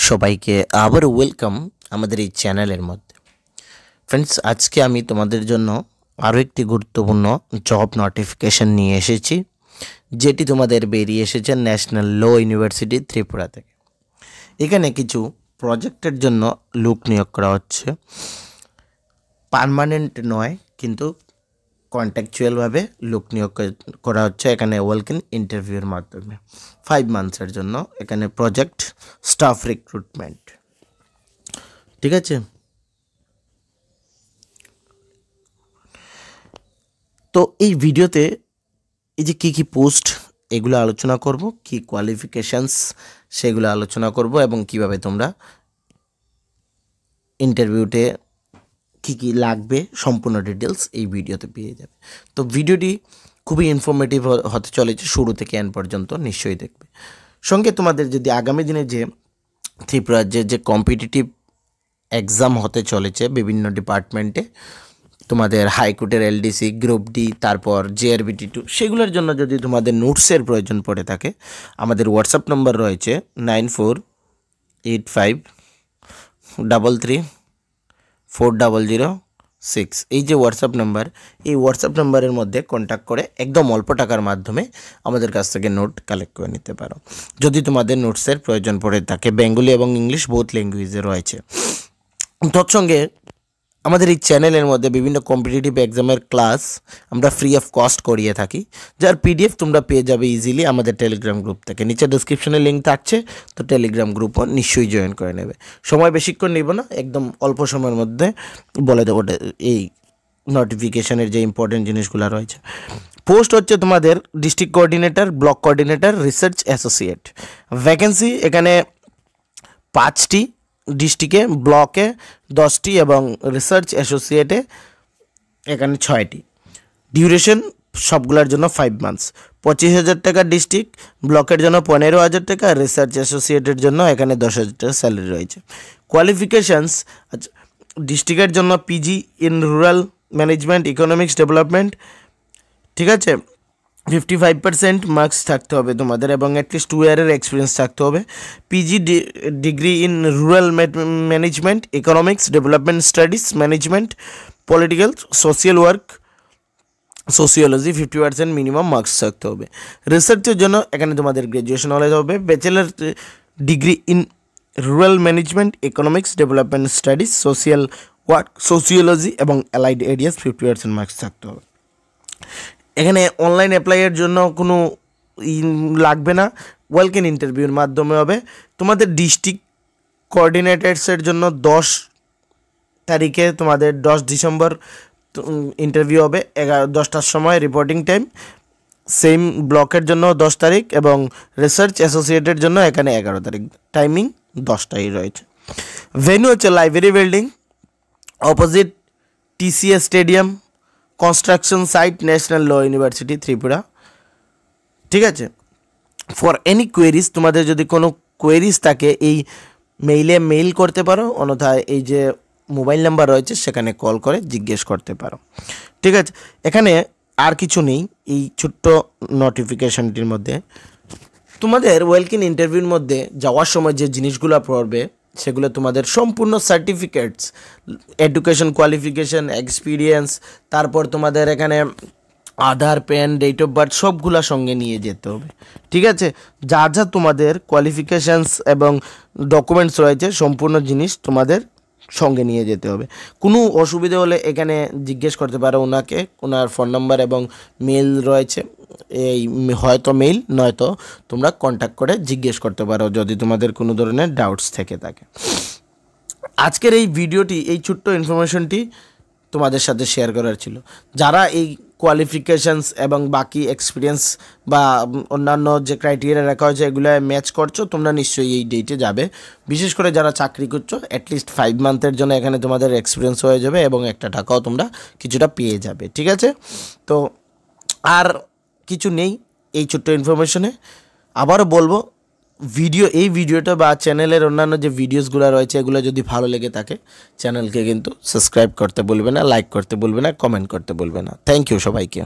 সবাইকে আবার ওয়েলকাম আমাদের এই চ্যানেলের মধ্যে। ফ্রেন্ডস, আজকে আমি তোমাদের জন্য আরও একটি গুরুত্বপূর্ণ জব নোটিফিকেশন নিয়ে এসেছি, যেটি তোমাদের বেরিয়ে এসেছে ন্যাশনাল ল ইউনিভার্সিটি ত্রিপুরা থেকে। এখানে কিছু প্রজেক্টের জন্য লোক নিয়োগ করা হচ্ছে। পার্মানেন্ট নয়, কিন্তু কন্ট্রাকচুয়ালভাবে লোক নিয়োগ করা হচ্ছে এখানে ওয়েলক ইন ইন্টারভিউর মাধ্যমে 5 মান্থসের জন্য। এখানে প্রজেক্ট স্টাফ রিক্রুটমেন্ট, ঠিক আছে। তো এই ভিডিওতে এই যে কী পোস্ট এগুলো আলোচনা করব, কি কোয়ালিফিকেশানস সেগুলো আলোচনা করব, এবং কিভাবে তোমরা ইন্টারভিউতে কী লাগবে সম্পূর্ণ ডিটেলস এই ভিডিওতে পেয়ে যাবে। তো ভিডিওটি খুবই ইনফরমেটিভ হতে চলেছে, শুরু থেকে এন্ড পর্যন্ত নিশ্চয়ই দেখবে। সঙ্গে তোমাদের যদি আগামী দিনে যে ত্রিপুরার যে কম্পিটিটিভ এক্সাম হতে চলেছে বিভিন্ন ডিপার্টমেন্টে, তোমাদের হাইকোর্টের এলডিসি, গ্রুপ ডি, তারপর JRBT2, সেগুলোর জন্য যদি তোমাদের নোটসের প্রয়োজন পড়ে থাকে, আমাদের হোয়াটসঅ্যাপ নম্বর রয়েছে 9485334006। এই যে হোয়াটসঅ্যাপ নাম্বার, এই হোয়াটসঅ্যাপ নাম্বারের মধ্যে কন্ট্যাক্ট করে একদম অল্প টাকার মাধ্যমে আমাদের কাছ থেকে নোট কালেক্ট করে নিতে পারো। যদি তোমাদের নোটসের প্রয়োজন পড়ে থাকে, বেঙ্গলি এবং ইংলিশ বোথ ল্যাঙ্গুয়েজে রয়েছে। তৎসঙ্গে আমাদের এই চ্যানেলের মধ্যে বিভিন্ন কম্পিটিটিভ এক্সামের ক্লাস আমরা ফ্রি অফ কস্ট করিয়ে থাকি, যার PDF তোমরা পেয়ে যাবে ইজিলি আমাদের টেলিগ্রাম গ্রুপ থেকে। নিচে ডিসক্রিপশনে লিঙ্ক থাকছে, তো টেলিগ্রাম গ্রুপও নিশ্চয়ই জয়েন করে নেবে। সময় বেশিক্ষণ নেব না, একদম অল্প সময়ের মধ্যে বলে দেবো এই নোটিফিকেশনের যে ইম্পর্টেন্ট জিনিসগুলো রয়েছে। পোস্ট হচ্ছে তোমাদের district coordinator, block coordinator, research associate. Vacancy এখানে 5টি, ডিস্ট্রিক্টে, ব্লকে 10টি এবং রিসার্চ অ্যাসোসিয়েটে এখানে 6টি। ডিউরেশন সবগুলোর জন্য 5 মান্থস। 25,000 টাকা ডিস্ট্রিক্ট, ব্লকের জন্য 15,000 টাকা, রিসার্চ অ্যাসোসিয়েটের জন্য এখানে 10,000 টাকা স্যালারি রয়েছে। কোয়ালিফিকেশানস, আচ্ছা, ডিস্ট্রিক্টের জন্য PG in rural management economics development, ঠিক আছে। 55% মার্কস থাকতে হবে তোমাদের, এবং অ্যাটলিস্ট 2 ইয়ারের এক্সপিরিয়েন্স থাকতে হবে। PG degree in rural management economics development studies management political social work sociology 50% minimum marks থাকতে হবে। রিসার্চের জন্য এখানে তোমাদের গ্র্যাজুয়েশন হলে হবে। Bachelor degree in rural management economics development studies social work sociology এবং অ্যালাইড এরিয়াস 50% মার্কস থাকতে হবে। এখানে অনলাইন অ্যাপ্লাইয়ের জন্য কোনো লাগবে না, ওয়েলক ইন ইন্টারভিউর মাধ্যমে হবে। তোমাদের ডিস্ট্রিক্ট কোঅর্ডিনেটরসের জন্য 10 তারিখে, তোমাদের 10 ডিসেম্বর ইন্টারভিউ হবে 10টার সময় রিপোর্টিং টাইম। সেম ব্লকের জন্য 10 তারিখ, এবং রিসার্চ অ্যাসোসিয়েটের জন্য এখানে 11 তারিখ। টাইমিং 10টাই রয়েছে। ভেন্যু হচ্ছে library building, opposite TCS stadium, construction site, national law university Tripura, ঠিক আছে। ফর এনি কোয়েরিজ, তোমাদের যদি কোনো কোয়েরিজ থাকে এই মেইলে মেইল করতে পারো, অন্যথায় এই যে মোবাইল নাম্বার রয়েছে সেখানে কল করে জিজ্ঞেস করতে পারো, ঠিক আছে। এখানে আর কিছু নেই এই ছোট্ট নোটিফিকেশনটির মধ্যে। তোমাদের ওয়েলক ইন ইন্টারভিউর মধ্যে যাওয়ার সময় যে জিনিসগুলো পড়বে সেগুলো তোমাদের সম্পূর্ণ সার্টিফিকেটস, এডুকেশন কোয়ালিফিকেশান, এক্সপিরিয়েন্স, তারপর তোমাদের এখানে আধার, প্যান, ডেট অফ বার্থ সবগুলা সঙ্গে নিয়ে যেতে হবে, ঠিক আছে। যা যা তোমাদের কোয়ালিফিকেশানস এবং ডকুমেন্টস রয়েছে সম্পূর্ণ জিনিস তোমাদের সঙ্গে নিয়ে যেতে হবে। কোনো অসুবিধা হলে এখানে জিজ্ঞেস করতে পারো ওনাকে, ওনার ফোন নাম্বার এবং মেল রয়েছে। এই হয়তো মেইল, নয়তো তোমরা কন্ট্যাক্ট করে জিজ্ঞেস করতে পারো যদি তোমাদের কোনো ধরনের ডাউটস থেকে থাকে। আজকের এই ভিডিওটি, এই ছোট্ট ইনফরমেশনটি তোমাদের সাথে শেয়ার করার ছিল। যারা এই কোয়ালিফিকেশানস এবং বাকি এক্সপিরিয়েন্স বা অন্যান্য যে ক্রাইটেরিয়া রাখা হয়েছে এগুলো ম্যাচ করছো, তোমরা নিশ্চয়ই এই ডেটে যাবে। বিশেষ করে যারা চাকরি করছো, অ্যাটলিস্ট 5 মান্থের জন্য এখানে তোমাদের এক্সপিরিয়েন্স হয়ে যাবে, এবং একটা টাকাও তোমরা কিছুটা পেয়ে যাবে, ঠিক আছে। তো আর কিছু নেই এই ছোট্ট ইনফরমেশনে। আবারও বলবো, এই ভিডিওটা বা চ্যানেলের অন্যান্য যে ভিডিওসগুলো রয়েছে এগুলো যদি ভালো লেগে থাকে, চ্যানেলকে কিন্তু সাবস্ক্রাইব করতে ভুলবে না, লাইক করতে ভুলবে না, কমেন্ট করতে ভুলবে না। থ্যাংক ইউ সবাইকে।